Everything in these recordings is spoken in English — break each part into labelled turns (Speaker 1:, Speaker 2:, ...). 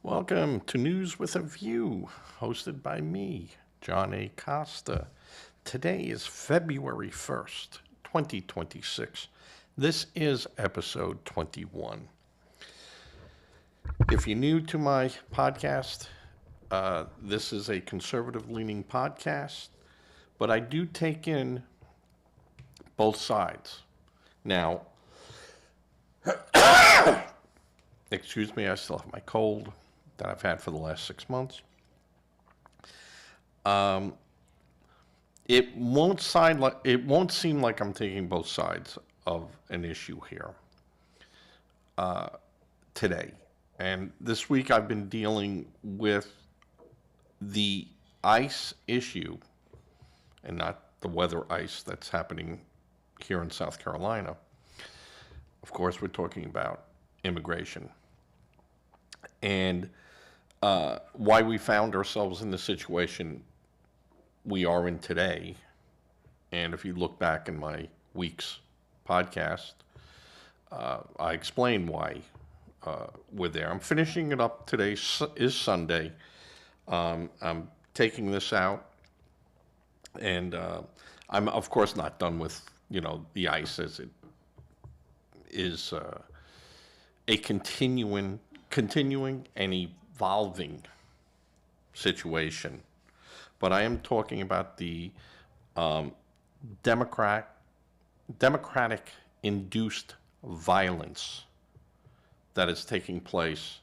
Speaker 1: Welcome to News with a View, hosted by me, John A. Costa. Today is February 1st, 2026. This is episode 21. If you're new to my podcast, this is a conservative-leaning podcast, but I do take in both sides. Now, excuse me, I still have my cold that I've had for the last 6 months. It won't seem like I'm taking both sides of an issue here today. And this week I've been dealing with the ICE issue, and not the weather ice that's happening here in South Carolina. Of course, we're talking about immigration and why we found ourselves in the situation we are in today. And if you look back in my week's podcast, I explain why we're there. I'm finishing it up. Today is Sunday. I'm taking this out, and I'm of course not done with the ICE, as it is a continuing and evolving situation. But I am talking about the democratic-induced violence that is taking place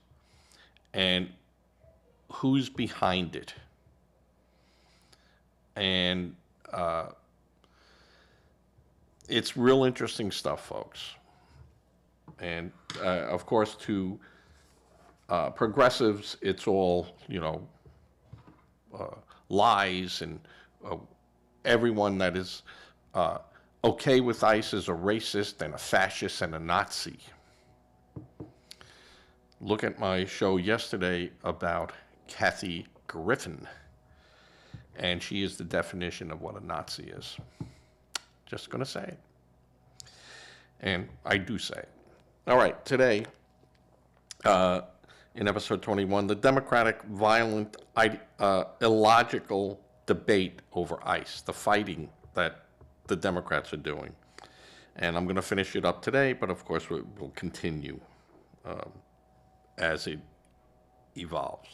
Speaker 1: and who's behind it. And it's real interesting stuff, folks. And of course, to progressives, it's all lies, and everyone that is okay with ICE is a racist and a fascist and a Nazi. Look at my show yesterday about Kathy Griffin, and she is the definition of what a Nazi is. Just going to say it. And I do say it. All right, today, in episode 21, the Democratic violent, illogical debate over ICE, the fighting that the Democrats are doing. And I'm going to finish it up today, but of course we'll continue as it evolves.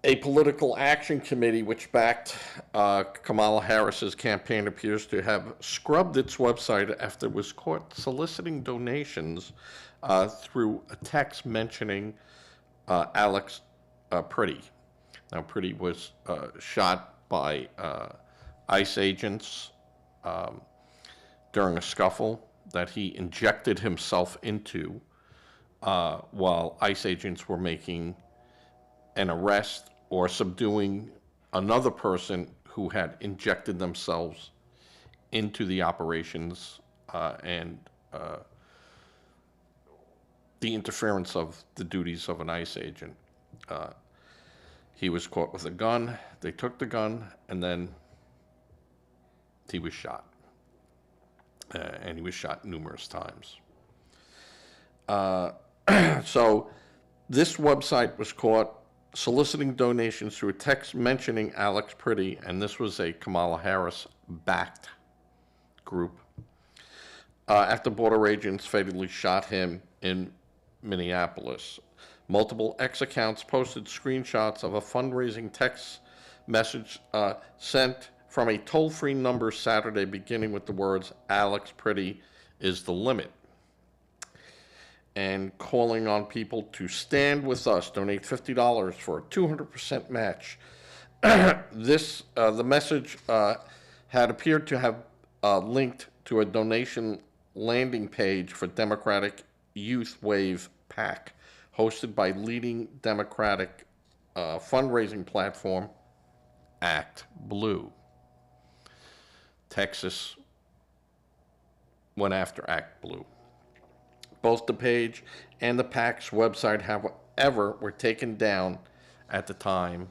Speaker 1: A political action committee which backed Kamala Harris's campaign appears to have scrubbed its website after it was caught soliciting donations through a text mentioning Alex Pretty. Now, Pretty was shot by ICE agents during a scuffle that he injected himself into while ICE agents were making an arrest or subduing another person who had injected themselves into the operations and the interference of the duties of an ICE agent. He was caught with a gun. They took the gun, and then he was shot. And he was shot numerous times. So this website was caught soliciting donations through a text mentioning Alex Pretty, and this was a Kamala Harris-backed group, after border agents fatally shot him in Minneapolis. Multiple X accounts posted screenshots of a fundraising text message sent from a toll-free number Saturday beginning with the words, "Alex Pretty is the limit," and calling on people to stand with us, donate $50 for a 200% match. The message had appeared to have linked to a donation landing page for Democratic Youth Wave PAC, hosted by leading Democratic fundraising platform Act Blue. Texas went after Act Blue. Both the page and the PAC's website, however, were taken down at the time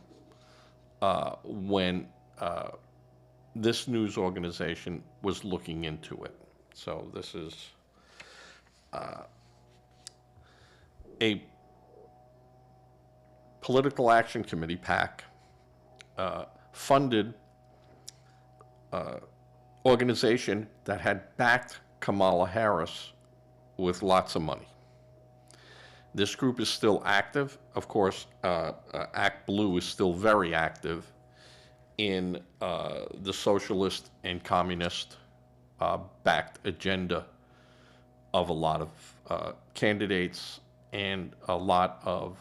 Speaker 1: when this news organization was looking into it. So this is a political action committee, PAC, funded organization that had backed Kamala Harris with lots of money. This group is still active. Of course, Act Blue is still very active in the socialist and communist backed agenda of a lot of candidates and a lot of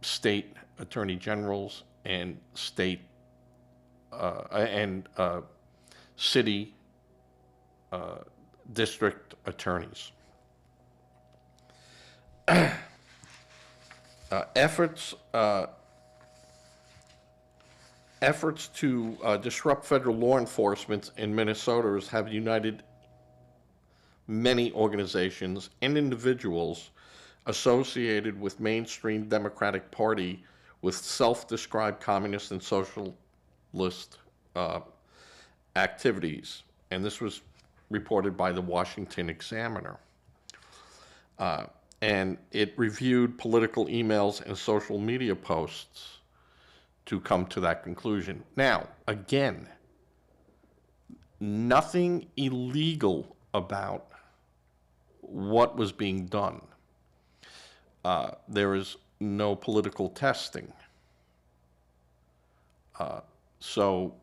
Speaker 1: state attorney generals and state and city district attorneys. Efforts to disrupt federal law enforcement in Minnesota have united many organizations and individuals associated with mainstream Democratic Party with self-described communist and socialist activities. And this was reported by the Washington Examiner. And it reviewed political emails and social media posts to come to that conclusion. Now, again, nothing illegal about what was being done. There is no political testing. So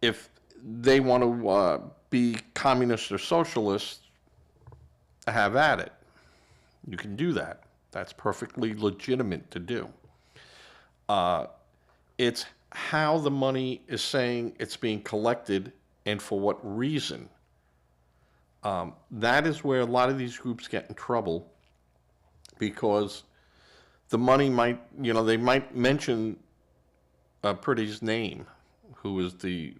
Speaker 1: if they want to be communist or socialist, have at it. You can do that. That's perfectly legitimate to do. It's how the money is saying it's being collected and for what reason. That is where a lot of these groups get in trouble, because the money might, they might mention Priddy's name, who was the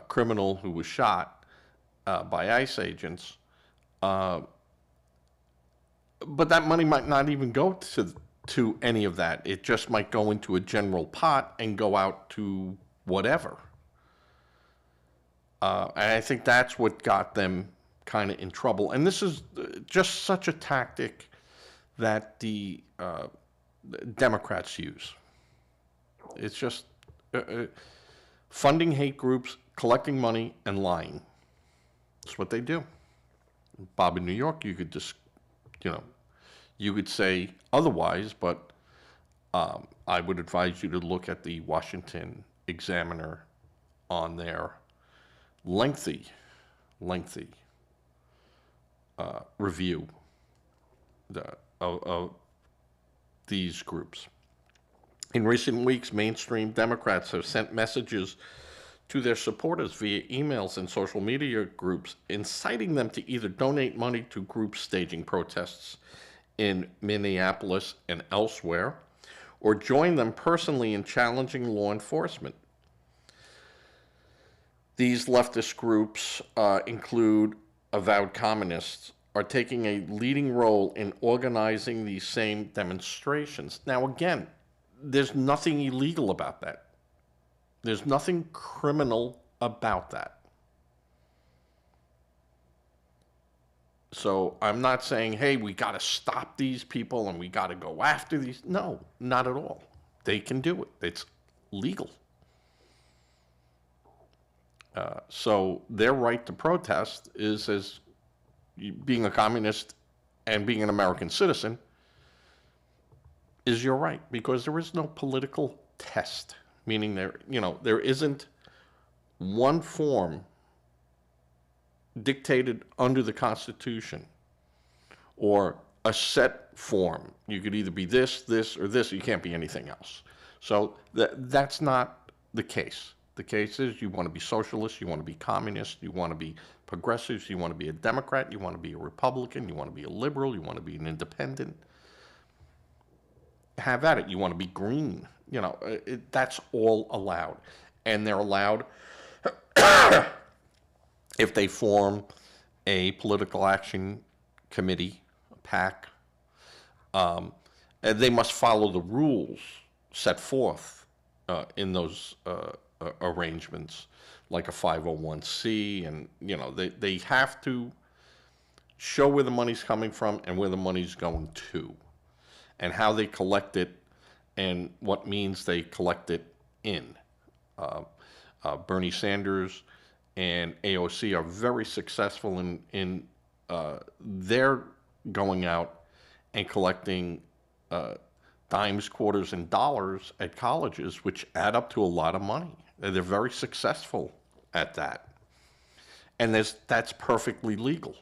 Speaker 1: criminal who was shot by ICE agents. But that money might not even go to any of that. It just might go into a general pot and go out to whatever. And I think that's what got them kind of in trouble. And this is just such a tactic that the Democrats use. It's just funding hate groups, collecting money, and lying. That's what they do. Bob, in New York, you could just, you could say otherwise, but I would advise you to look at the Washington Examiner on their lengthy review of these groups. In recent weeks, mainstream Democrats have sent messages to their supporters via emails and social media groups, inciting them to either donate money to groups staging protests in Minneapolis and elsewhere, or join them personally in challenging law enforcement. These leftist groups include avowed communists, are taking a leading role in organizing these same demonstrations. Now, again, there's nothing illegal about that. There's nothing criminal about that. So I'm not saying, hey, we got to stop these people and we got to go after these. No, not at all. They can do it. It's legal. So their right to protest is, as being a communist and being an American citizen, is your right, because there is no political test, meaning there isn't one form dictated under the Constitution or a set form. You could either be this, or this. You can't be anything else. So that's not the case. The case is you want to be socialist, you want to be communist, you want to be progressives, you want to be a Democrat, you want to be a Republican, you want to be a liberal, you want to be an independent. Have at it. You want to be green. That's all allowed. And they're allowed, if they form a political action committee, a PAC, they must follow the rules set forth in those arrangements, like a 501c, and they have to show where the money's coming from and where the money's going to, and how they collect it, and what means they collect it in. Bernie Sanders and AOC are very successful in their going out and collecting dimes, quarters, and dollars at colleges, which add up to a lot of money. They're very successful at that. And that's perfectly legal.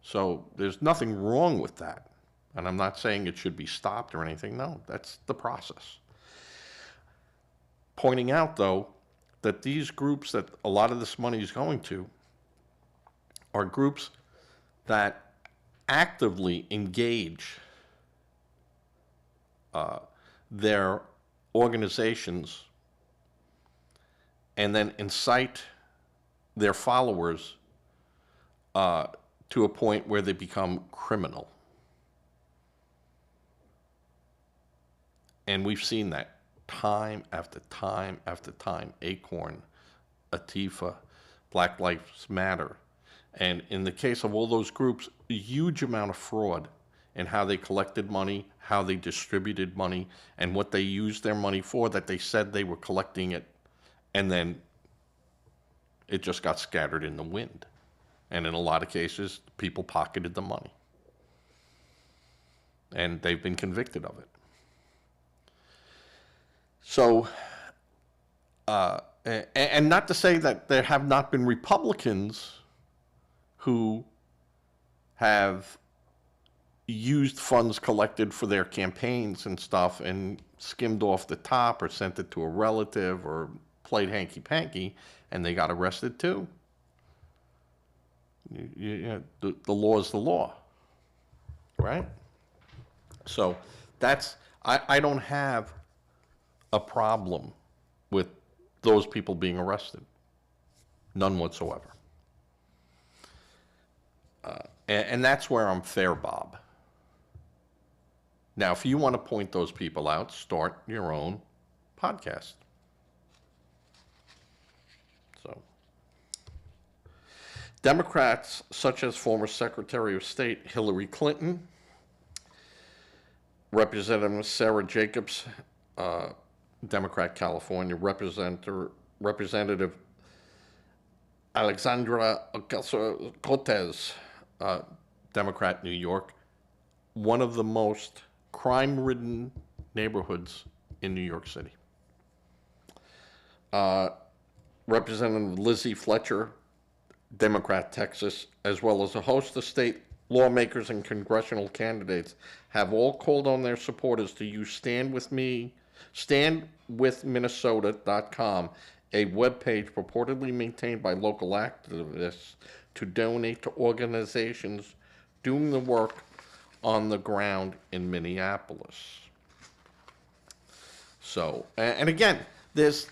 Speaker 1: So there's nothing wrong with that. And I'm not saying it should be stopped or anything. No, that's the process. Pointing out, though, that these groups that a lot of this money is going to are groups that actively engage their organizations and then incite their followers to a point where they become criminal. And we've seen that time after time after time. Acorn, Antifa, Black Lives Matter. And in the case of all those groups, a huge amount of fraud in how they collected money, how they distributed money, and what they used their money for, that they said they were collecting it, and then it just got scattered in the wind. And in a lot of cases, people pocketed the money. And they've been convicted of it. So, and not to say that there have not been Republicans who have used funds collected for their campaigns and stuff and skimmed off the top or sent it to a relative or played hanky-panky, and they got arrested too. The law is the law, right? So I don't have a problem with those people being arrested. None whatsoever. And that's where I'm fair, Bob. Now, if you want to point those people out, start your own podcast. So, Democrats such as former Secretary of State Hillary Clinton, Representative Sarah Jacobs, Democrat California, Representative Alexandra Ocasio-Cortez, Democrat New York, one of the most crime-ridden neighborhoods in New York City. Representative Lizzie Fletcher, Democrat Texas, as well as a host of state lawmakers and congressional candidates have all called on their supporters to use standwithminnesota.com, a webpage purportedly maintained by local activists, to donate to organizations doing the work on the ground in Minneapolis. So, and again, there's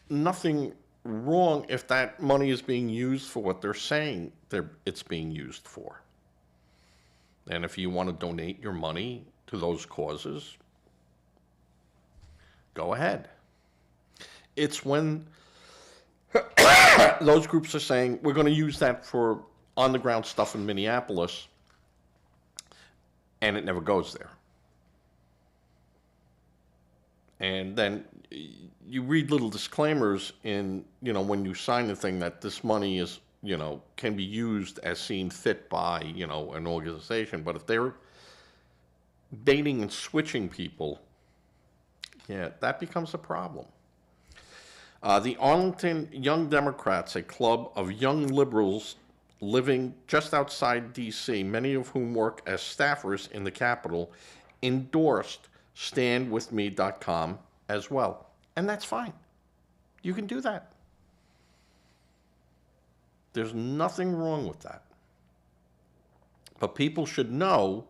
Speaker 1: nothing wrong if that money is being used for what they're saying it's being used for. And if you want to donate your money to those causes, go ahead. It's when those groups are saying, we're going to use that for on-the-ground stuff in Minneapolis, and it never goes there. And then you read little disclaimers in, when you sign the thing that this money is, can be used as seen fit by, an organization. But if they're baiting and switching people, that becomes a problem. The Arlington Young Democrats, a club of young liberals living just outside D.C., many of whom work as staffers in the Capitol, endorsed standwithme.com as well. And that's fine. You can do that. There's nothing wrong with that. But people should know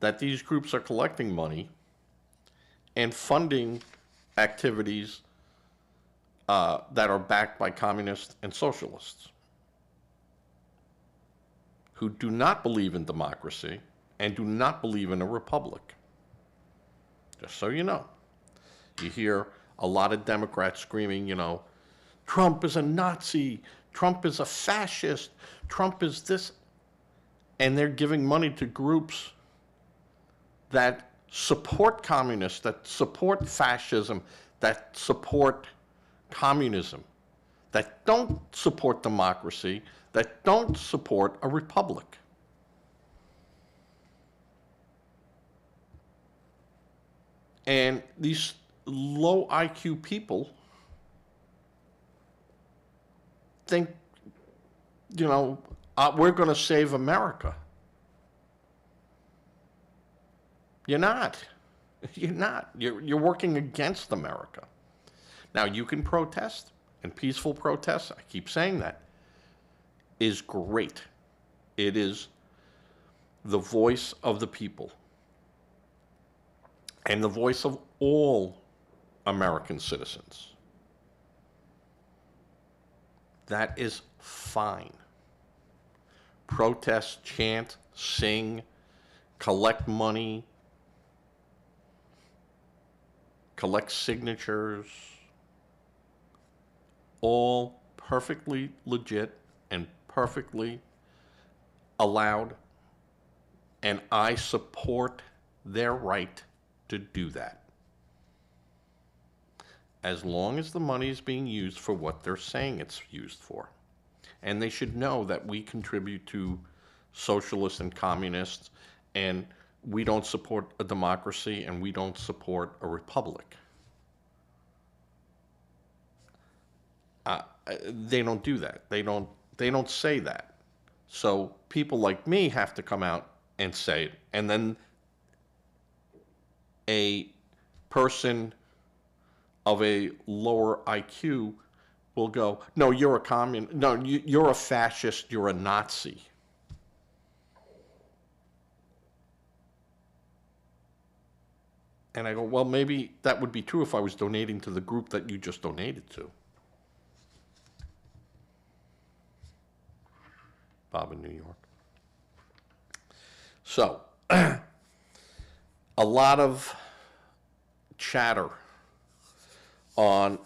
Speaker 1: that these groups are collecting money and funding activities that are backed by communists and socialists who do not believe in democracy and do not believe in a republic. Just so you know. You hear a lot of Democrats screaming, Trump is a Nazi, Trump is a fascist. Trump is this. And they're giving money to groups that support communists, that support fascism, that support communism, that don't support democracy, that don't support a republic. And these low IQ people think, we're going to save America. You're not. You're not. You're working against America. Now, you can protest, and peaceful protests, I keep saying that, is great. It is the voice of the people and the voice of all American citizens. That is fine. Protest, chant, sing, collect money, collect signatures, all perfectly legit and perfectly allowed, and I support their right to do that, as long as the money is being used for what they're saying it's used for. And they should know that we contribute to socialists and communists, and we don't support a democracy, and we don't support a republic. They don't do that. They don't say that. So people like me have to come out and say it, and then a person of a lower IQ will go, no, you're a communist, no, you're a fascist, you're a Nazi. And I go, well, maybe that would be true if I was donating to the group that you just donated to. Bob in New York. So, a lot of chatter on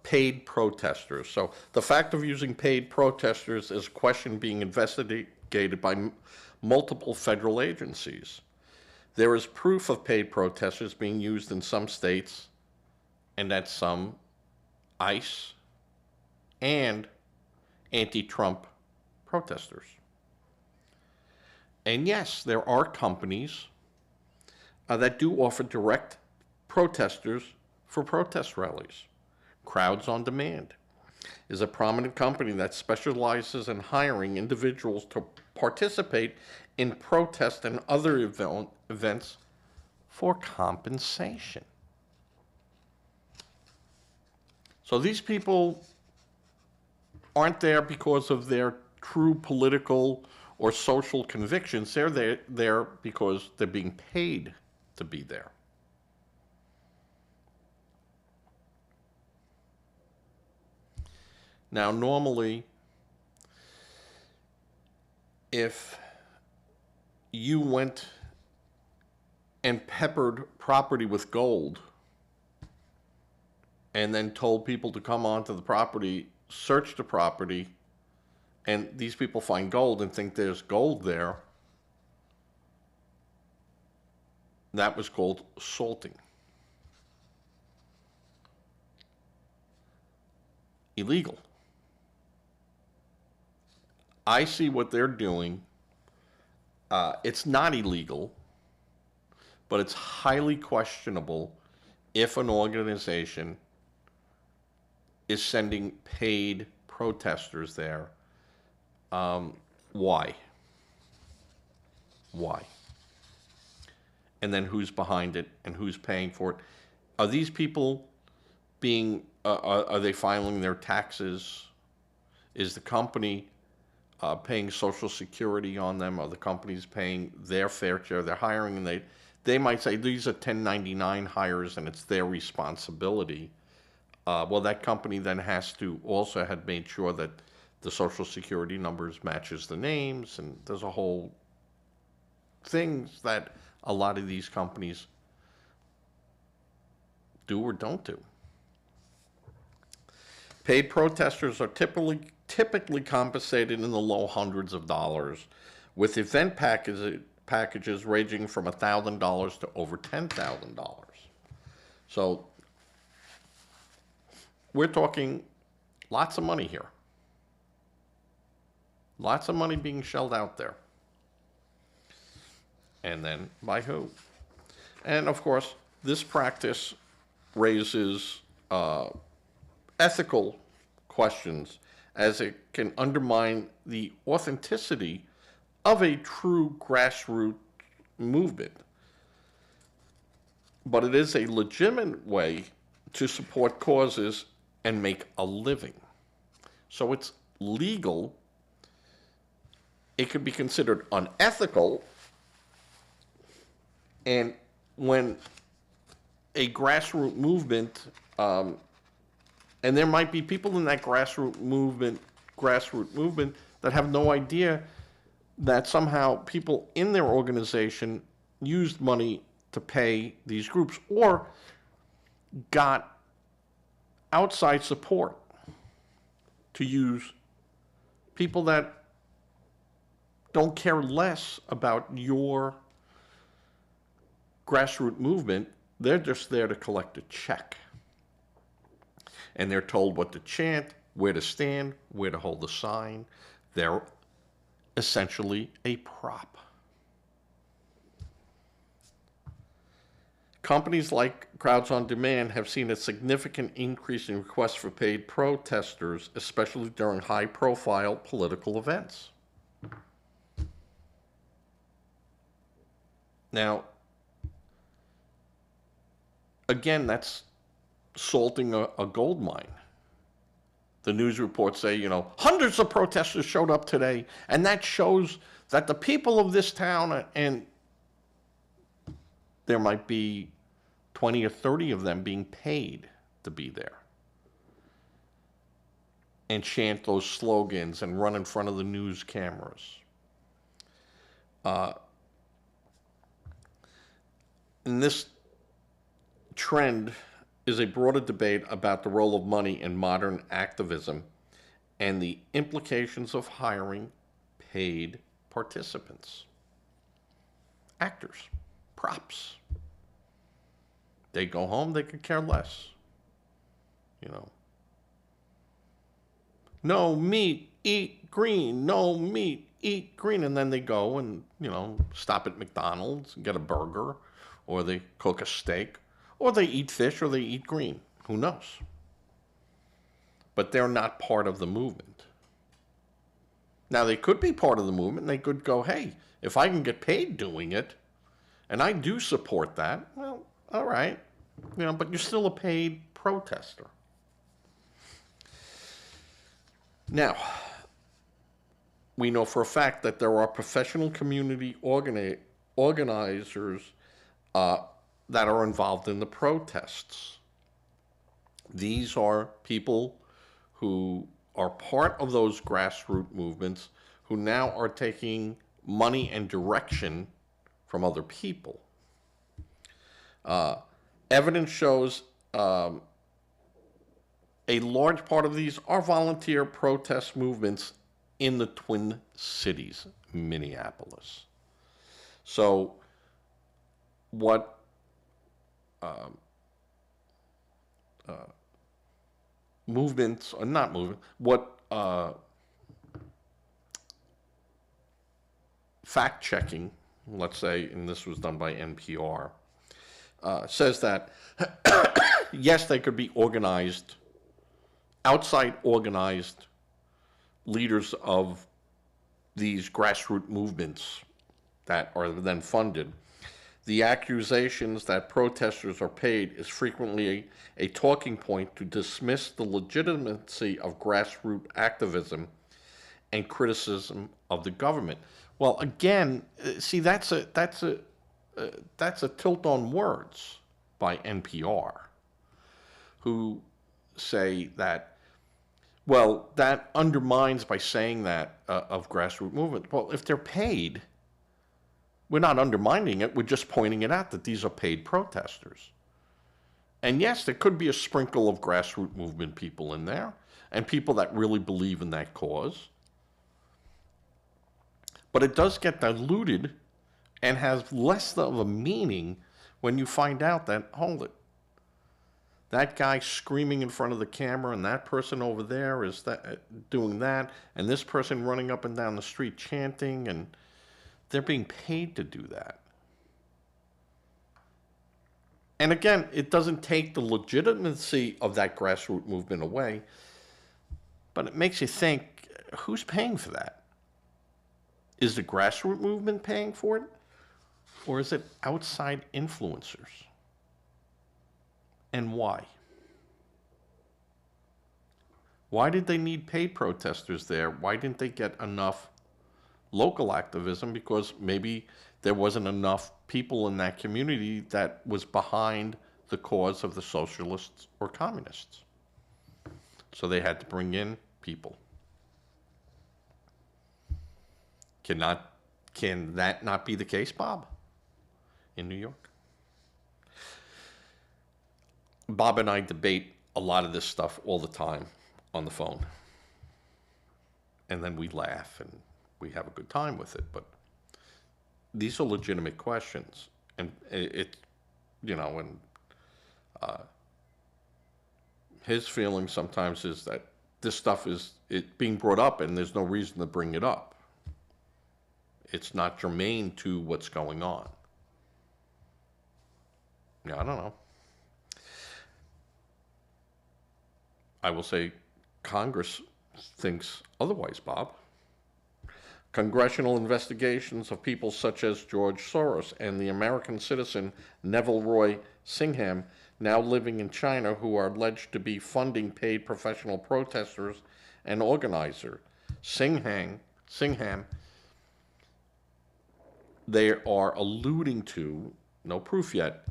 Speaker 1: paid protesters. So the fact of using paid protesters is a question being investigated by multiple federal agencies. There is proof of paid protesters being used in some states and at some ICE and anti-Trump protesters. And yes, there are companies that do offer direct protesters for protest rallies. Crowds on Demand is a prominent company that specializes in hiring individuals to participate in protests and other events for compensation. So these people aren't there because of their true political or social convictions. They're there because they're being paid to be there. Now, normally, if you went and peppered property with gold and then told people to come onto the property, search the property, and these people find gold and think there's gold there, that was called assaulting. Illegal. I see what they're doing. It's not illegal, but it's highly questionable if an organization is sending paid protesters there. Why? Why? And then who's behind it and who's paying for it? Are these people being, are they filing their taxes? Is the company paying Social Security on them? Are the companies paying their fair share? They're hiring, and they might say these are 1099 hires and it's their responsibility. Well, that company then has to also have made sure that the Social Security numbers matches the names, and there's a whole things that a lot of these companies do or don't do. Paid protesters are typically compensated in the low hundreds of dollars, with event packages ranging from $1,000 to over $10,000. So we're talking lots of money here. Lots of money being shelled out there. And then by who? And of course, this practice raises ethical questions, as it can undermine the authenticity of a true grassroots movement. But it is a legitimate way to support causes and make a living. So it's legal. It could be considered unethical. And when a grassroots movement, and there might be people in that grassroots movement that have no idea that somehow people in their organization used money to pay these groups or got outside support to use people that don't care less about your grassroots movement. They're just there to collect a check. And they're told what to chant, where to stand, where to hold the sign. They're essentially a prop. Companies like Crowds on Demand have seen a significant increase in requests for paid protesters, especially during high-profile political events. Now, again, that's salting a gold mine. The news reports say, hundreds of protesters showed up today, and that shows that the people of this town, and there might be 20 or 30 of them being paid to be there and chant those slogans and run in front of the news cameras. And this trend is a broader debate about the role of money in modern activism and the implications of hiring paid participants. Actors, props. They go home, they could care less. No meat, eat green. No meat, eat green. And then they go and, stop at McDonald's and get a burger, or they cook a steak, or they eat fish, or they eat green. Who knows? But they're not part of the movement. Now, they could be part of the movement. They could go, hey, if I can get paid doing it, and I do support that, well, all right. But you're still a paid protester. Now, we know for a fact that there are professional community organizers that are involved in the protests. These are people who are part of those grassroots movements who now are taking money and direction from other people. Evidence shows a large part of these are volunteer protest movements in the Twin Cities, Minneapolis. So what movements, or not movement, what fact-checking, let's say, and this was done by NPR, says that, yes, they could be organized, outside organized leaders of these grassroots movements that are then funded. The accusations that protesters are paid is frequently a talking point to dismiss the legitimacy of grassroots activism and criticism of the government. Well, again, see, that's a tilt on words by NPR, who say that, well, that undermines by saying that of grassroots movement. Well, if they're paid, we're not undermining it. We're just pointing it out that these are paid protesters. And yes, there could be a sprinkle of grassroots movement people in there. and people that really believe in that cause. But it does get diluted and has less of a meaning when you find out that, hold it, that guy screaming in front of the camera and that person over there is doing that, and this person running up and down the street chanting, and they're being paid to do that. And again, it doesn't take the legitimacy of that grassroots movement away, but it makes you think, who's paying for that? Is the grassroots movement paying for it? Or is it outside influencers? And why? Why did they need paid protesters there? Why didn't they get enough local activism? Because maybe there wasn't enough people in that community that was behind the cause of the socialists or communists. So they had to bring in people. Can that not be the case, Bob, in New York? Bob and I debate a lot of this stuff all the time on the phone. And then we laugh and we have a good time with it. But these are legitimate questions. And his feeling sometimes is that this stuff is being brought up and there's no reason to bring it up. It's not germane to what's going on. Yeah, I don't know. I will say Congress thinks otherwise, Bob. Congressional investigations of people such as George Soros and the American citizen Neville Roy Singham, now living in China, who are alleged to be funding paid professional protesters and organizers. Singham, they are alluding to, no proof yet,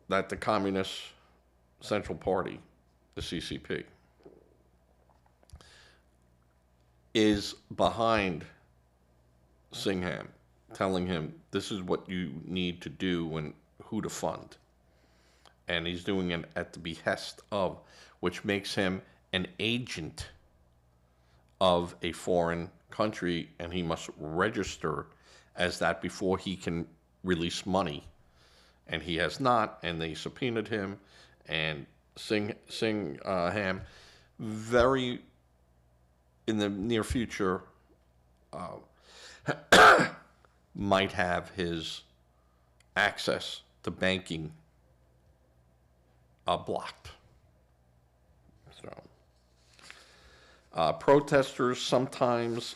Speaker 1: that the Communist Central Party, the CCP, is behind Singham, telling him this is what you need to do and who to fund. And he's doing it at the behest of, which makes him an agent of a foreign country, and he must register as that before he can release money. And he has not, and they subpoenaed him, and Singham very in the near future might have his access to banking blocked. So, protesters sometimes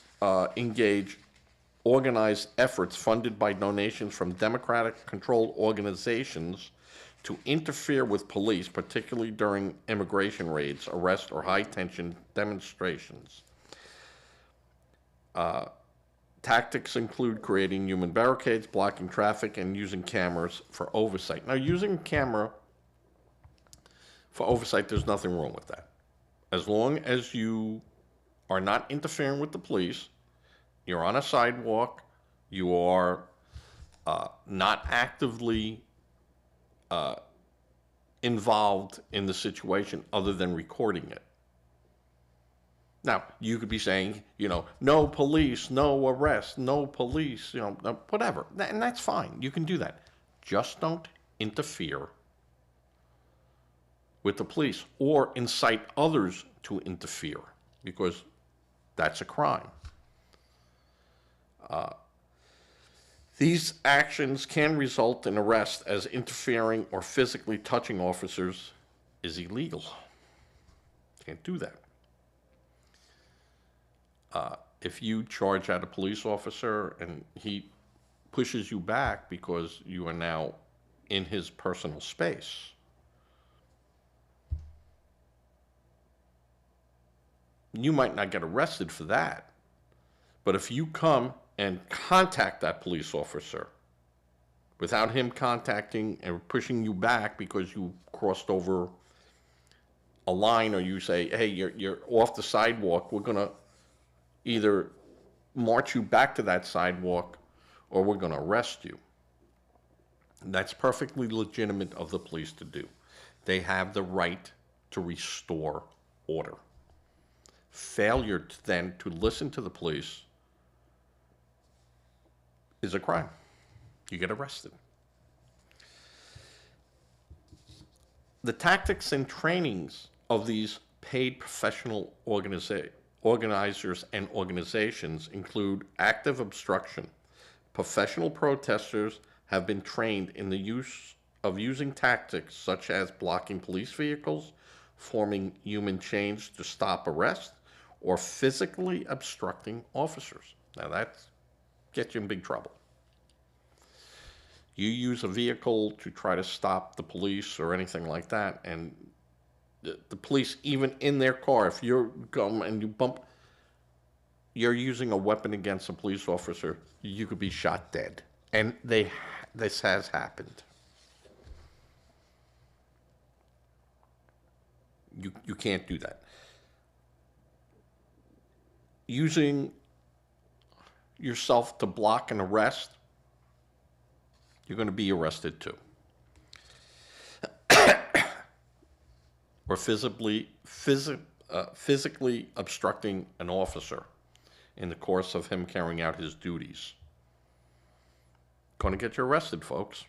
Speaker 1: engage organized efforts funded by donations from Democratic-controlled organizations to interfere with police, particularly during immigration raids, arrests, or high-tension demonstrations. Tactics include creating human barricades, blocking traffic, and using cameras for oversight. Now, using a camera for oversight, there's nothing wrong with that. As long as you are not interfering with the police, you're on a sidewalk, you are not actively involved in the situation other than recording it. Now, you could be saying, no police, no arrest, no police, whatever. And that's fine. You can do that. Just don't interfere with the police or incite others to interfere, because that's a crime. These actions can result in arrest, as interfering or physically touching officers is illegal. Can't do that. If you charge at a police officer and he pushes you back because you are now in his personal space, you might not get arrested for that. But if you come and contact that police officer without him contacting and pushing you back because you crossed over a line, or you say, hey, you're off the sidewalk, we're going to either march you back to that sidewalk or we're going to arrest you. And that's perfectly legitimate of the police to do. They have the right to restore order. Failure then to listen to the police is a crime. You get arrested. The tactics and trainings of these paid professional organizers and organizations include active obstruction. Professional protesters have been trained in the use of using tactics such as blocking police vehicles, forming human chains to stop arrest, or physically obstructing officers. Now that gets you in big trouble. You use a vehicle to try to stop the police or anything like that, and the police, even in their car, if you're going and you bump, you're using a weapon against a police officer, you could be shot dead. And this has happened. You can't do that. Using yourself to block an arrest, you're going to be arrested too. Or physically obstructing an officer in the course of him carrying out his duties. Going to get you arrested, folks.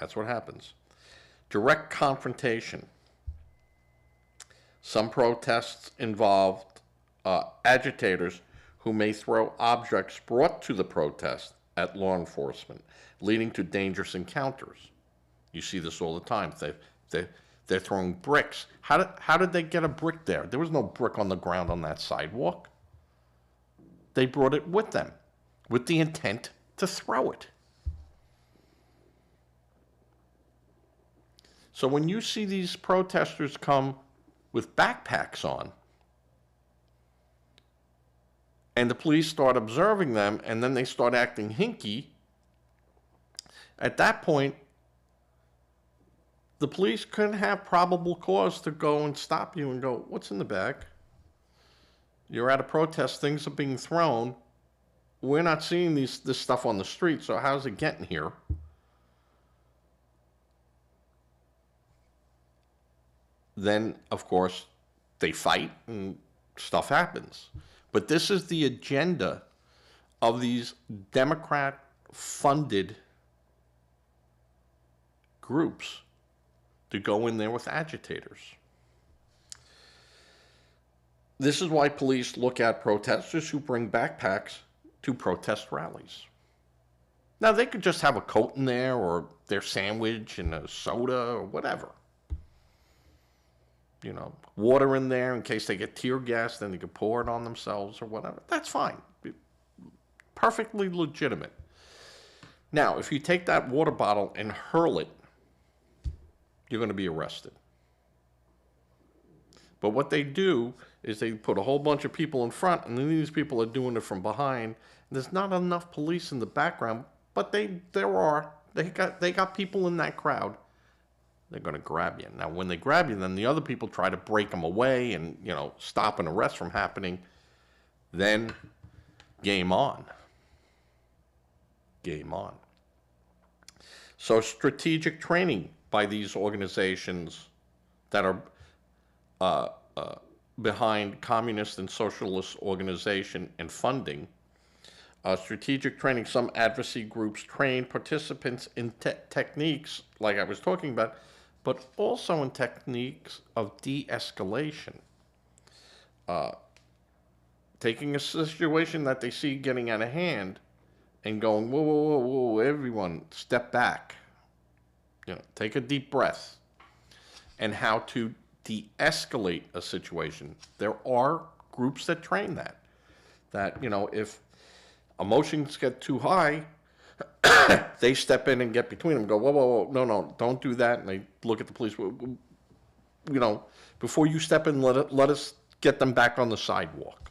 Speaker 1: That's what happens. Direct confrontation. Some protests involved agitators who may throw objects brought to the protest at law enforcement, leading to dangerous encounters. You see this all the time. They're throwing bricks. How did they get a brick there? There was no brick on the ground on that sidewalk. They brought it with them, with the intent to throw it. So when you see these protesters come with backpacks on, and the police start observing them, and then they start acting hinky, at that point, the police couldn't have probable cause to go and stop you and go, what's in the bag? You're at a protest, things are being thrown. We're not seeing this stuff on the street, so how's it getting here? Then, of course, they fight and stuff happens. But this is the agenda of these Democrat-funded groups to go in there with agitators. This is why police look at protesters who bring backpacks to protest rallies. Now, they could just have a coat in there or their sandwich and a soda or whatever. You know, water in there in case they get tear gas, then they could pour it on themselves or whatever. That's fine. Perfectly legitimate. Now, if you take that water bottle and hurl it, you're going to be arrested. But what they do is they put a whole bunch of people in front, and then these people are doing it from behind. There's not enough police in the background, but they got people in that crowd. They're going to grab you. Now, when they grab you, then the other people try to break them away and, stop an arrest from happening. Then, game on. Game on. So, strategic training by these organizations that are behind communist and socialist organization and funding. Strategic training, some advocacy groups train participants in techniques, like I was talking about, but also in techniques of de-escalation. Taking a situation that they see getting out of hand and going, whoa, whoa, whoa, whoa, everyone, step back. Take a deep breath. And how to de-escalate a situation. There are groups that train that. That, if emotions get too high, they step in and get between them and go, whoa, whoa, whoa, no, don't do that. And they look at the police, before you step in, let us get them back on the sidewalk.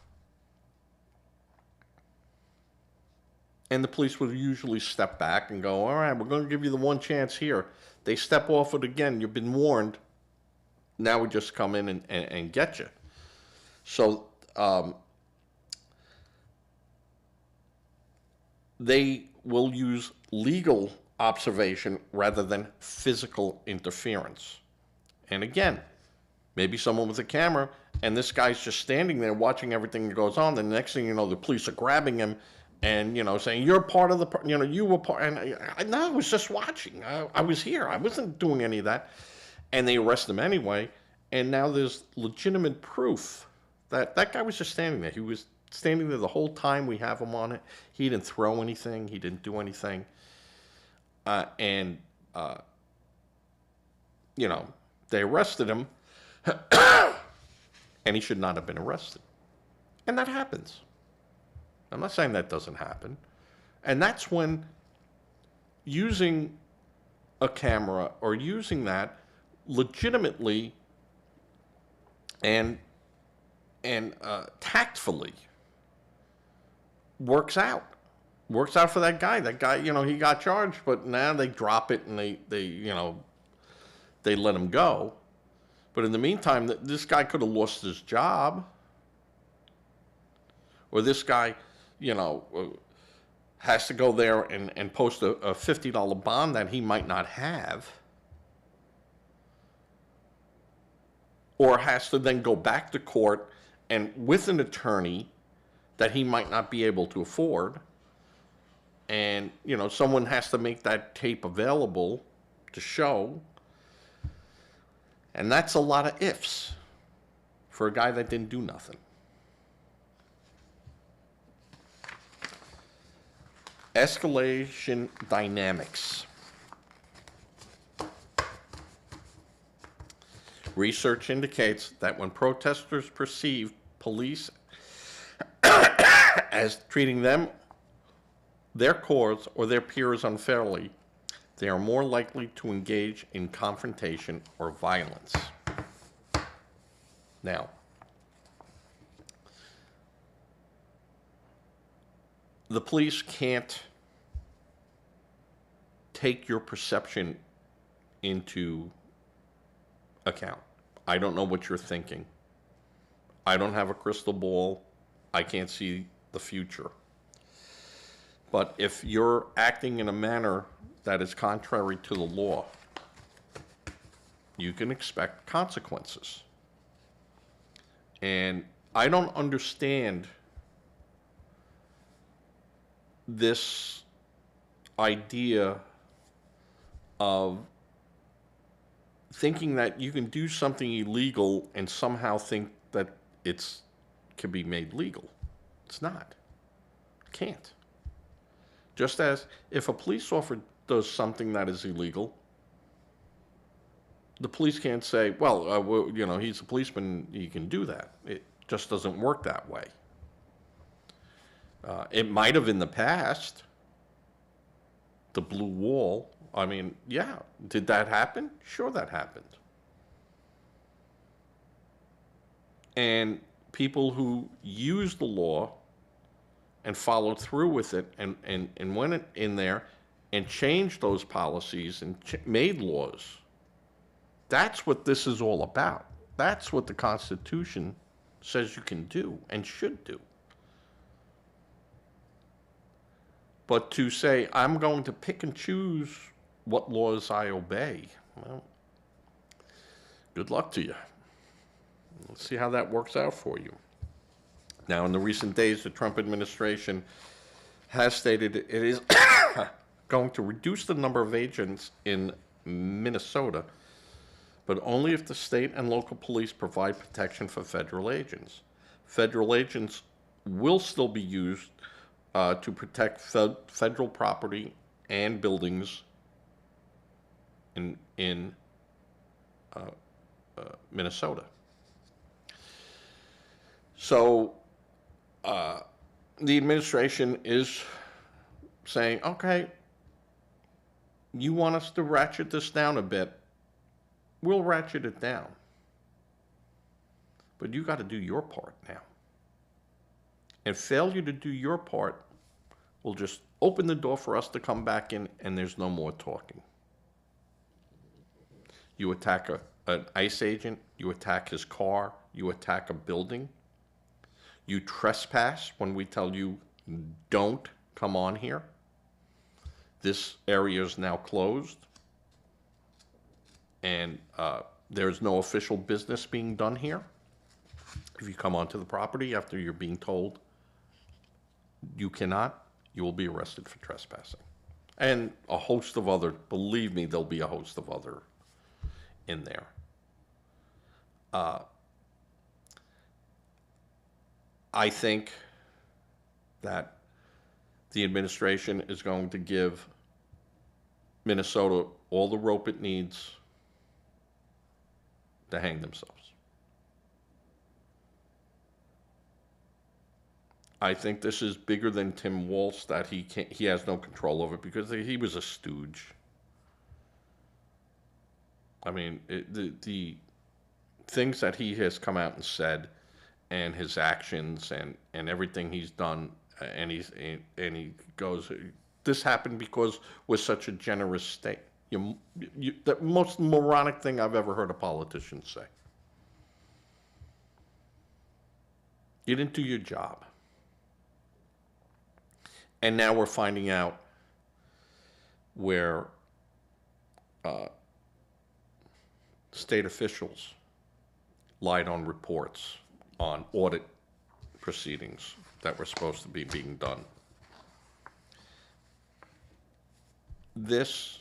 Speaker 1: And the police will usually step back and go, all right, we're going to give you the one chance here. They step off it again. You've been warned. Now we just come in and get you. So they will use legal observation rather than physical interference. And again, maybe someone with a camera, and this guy's just standing there watching everything that goes on. The next thing you know, the police are grabbing him and, saying, you're part of the, you were part, and no, I was just watching. I was here. I wasn't doing any of that. And they arrest him anyway. And now there's legitimate proof that that guy was just standing there. He was standing there the whole time we have him on it. He didn't throw anything. He didn't do anything. And they arrested him, and he should not have been arrested. And that happens. I'm not saying that doesn't happen. And that's when using a camera or using that legitimately and tactfully works out. Works out for that guy. That guy, he got charged, but now they drop it and they let him go. But in the meantime, this guy could have lost his job. Or this guy, has to go there and post a $50 bond that he might not have. Or has to then go back to court and with an attorney that he might not be able to afford. And, someone has to make that tape available to show. And that's a lot of ifs for a guy that didn't do nothing. Escalation dynamics. Research indicates that when protesters perceive police as treating them, their cause, or their peers unfairly, they are more likely to engage in confrontation or violence. Now, the police can't take your perception into account. I don't know what you're thinking. I don't have a crystal ball. I can't see the future. But if you're acting in a manner that is contrary to the law, you can expect consequences. And I don't understand this idea of thinking that you can do something illegal and somehow think that it can be made legal. It's not. It can't. Just as if a police officer does something that is illegal, the police can't say, well, he's a policeman, he can do that. It just doesn't work that way. It might have in the past. The blue wall, yeah. Did that happen? Sure, that happened. And people who used the law and followed through with it and went in there and changed those policies and made laws. That's what this is all about. That's what the Constitution says you can do and should do. But to say, I'm going to pick and choose what laws I obey, well, good luck to you. Let's see how that works out for you. Now, in the recent days, the Trump administration has stated it is going to reduce the number of agents in Minnesota, but only if the state and local police provide protection for federal agents. Federal agents will still be used to protect federal property and buildings in Minnesota. So the administration is saying, okay, you want us to ratchet this down a bit, we'll ratchet it down. But you got to do your part now. And failure to do your part will just open the door for us to come back in, and there's no more talking. You attack an ICE agent, you attack his car, you attack a building, you trespass when we tell you don't come on here. This area is now closed, and There's no official business being done here. If you come onto the property after you're being told you cannot, you will be arrested for trespassing. And a host of other, believe me, there'll be a host of other in there. I think that the administration is going to give Minnesota all the rope it needs to hang themselves. I think this is bigger than Tim Walz, that he has no control over it because he was a stooge. I mean, the things that he has come out and said, and his actions and everything he's done, and he goes, this happened because we're such a generous state. The most moronic thing I've ever heard a politician say. You didn't do your job. And now we're finding out where state officials lied on reports on audit proceedings that were supposed to be being done. This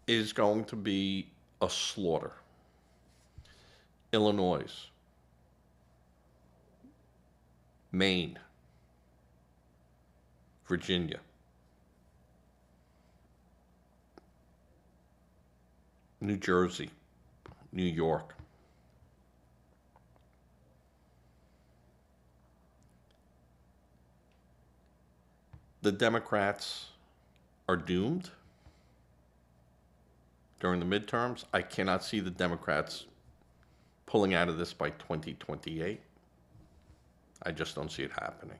Speaker 1: is going to be a slaughter. Illinois, Maine, Virginia, New Jersey, New York. The Democrats are doomed during the midterms. I cannot see the Democrats pulling out of this by 2028. I just don't see it happening.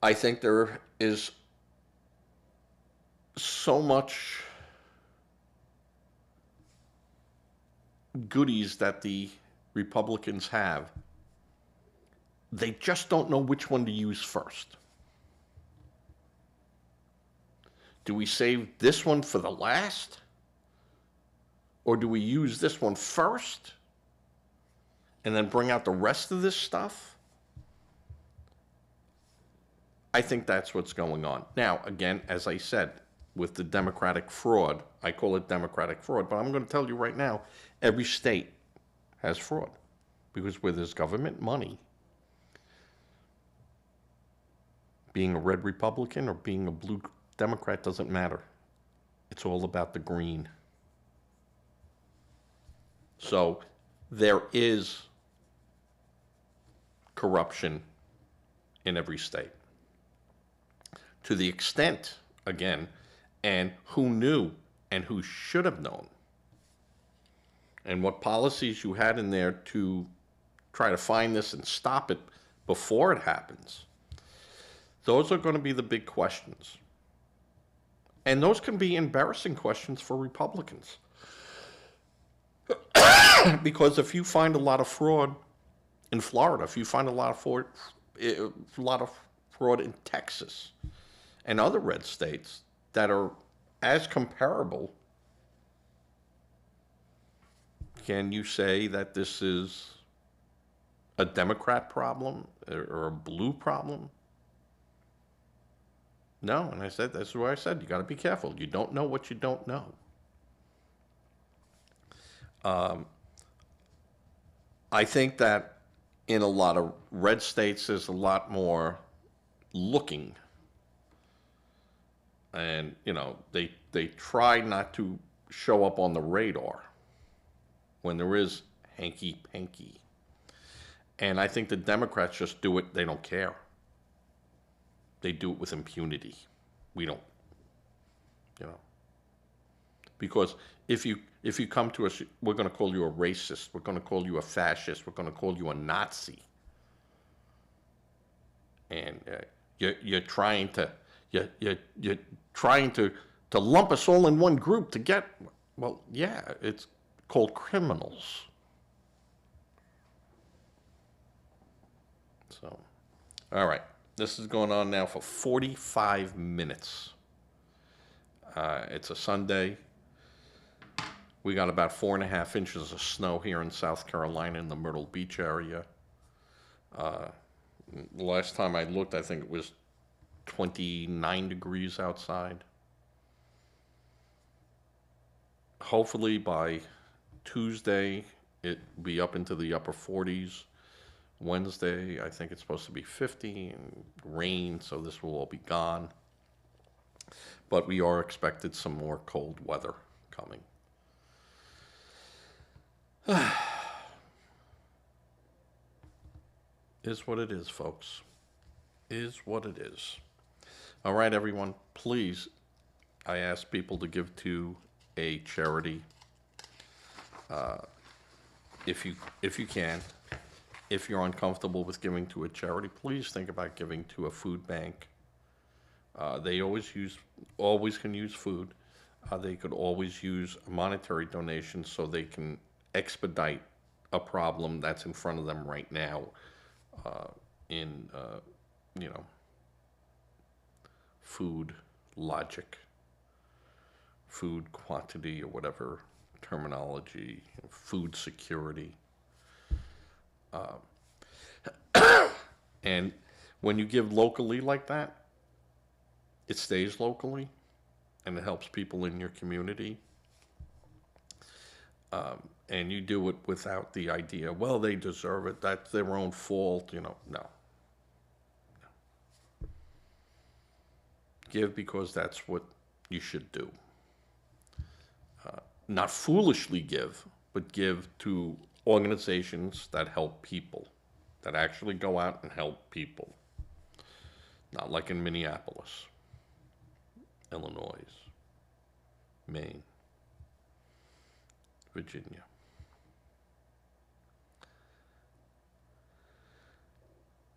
Speaker 1: I think there is so much goodies that the Republicans have. They just don't know which one to use first. Do we save this one for the last? Or do we use this one first and then bring out the rest of this stuff? I think that's what's going on. Now, again, as I said, with the Democratic fraud, I call it Democratic fraud, but I'm going to tell you right now, every state has fraud. Because where there's government money, being a red Republican or being a blue Democrat doesn't matter. It's all about the green. So there is corruption in every state. To the extent, again, and who knew and who should have known, and what policies you had in there to try to find this and stop it before it happens. Those are going to be the big questions. And those can be embarrassing questions for Republicans. Because if you find a lot of fraud in Florida, if you find a lot of fraud in Texas and other red states that are as comparable, can you say that this is a Democrat problem or a blue problem? No, and I said, that's why I said, you got to be careful. You don't know what you don't know. I think that in a lot of red states, there's a lot more looking. And, you know, they try not to show up on the radar when there is hanky-panky. And I think the Democrats just do it, they don't care. They do it with impunity. We don't, you know. Because if you come to us, we're going to call you a racist, we're going to call you a fascist, we're going to call you a Nazi. And you're trying to lump us all in one group to get, well, yeah, it's called criminals. So, all right. This is going on now for 45 minutes. It's a Sunday. We got about 4.5 inches of snow here in South Carolina in the Myrtle Beach area. The last time I looked, I think it was 29 degrees outside. Hopefully by Tuesday, it'll be up into the upper 40s. Wednesday, I think it's supposed to be 50 and rain, so this will all be gone. But we are expected some more cold weather coming. Is what it is, folks. Is what it is. All right, everyone, please, I ask people to give to a charity if you can. If you're uncomfortable with giving to a charity, please think about giving to a food bank. They always can use food. They could always use a monetary donation so they can expedite a problem that's in front of them right now in food logic, food quantity, or whatever terminology, food security. And when you give locally like that, it stays locally and it helps people in your community. And you do it without the idea, well, they deserve it, that's their own fault, no. Give because that's what you should do. Not foolishly give, but give to organizations that help people, that actually go out and help people. Not like in Minneapolis, Illinois, Maine, Virginia.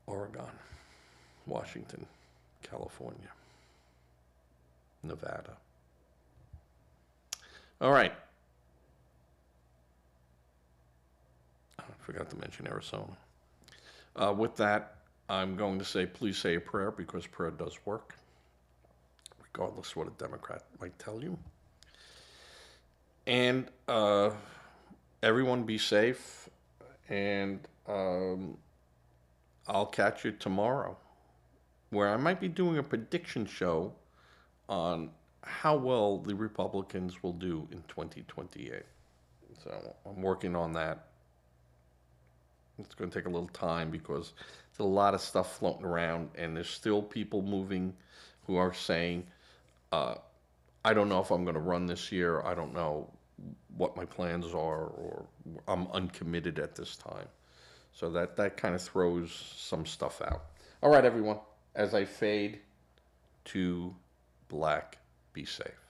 Speaker 1: Oregon, Washington, California, Nevada. All right. I forgot to mention Arizona. With that, I'm going to say, please say a prayer, because prayer does work, regardless of what a Democrat might tell you. And everyone be safe, and I'll catch you tomorrow, where I might be doing a prediction show on how well the Republicans will do in 2028. So I'm working on that. It's going to take a little time because there's a lot of stuff floating around, and there's still people moving who are saying, I don't know if I'm going to run this year. I don't know what my plans are, or I'm uncommitted at this time. So that kind of throws some stuff out. All right, everyone, as I fade to black, be safe.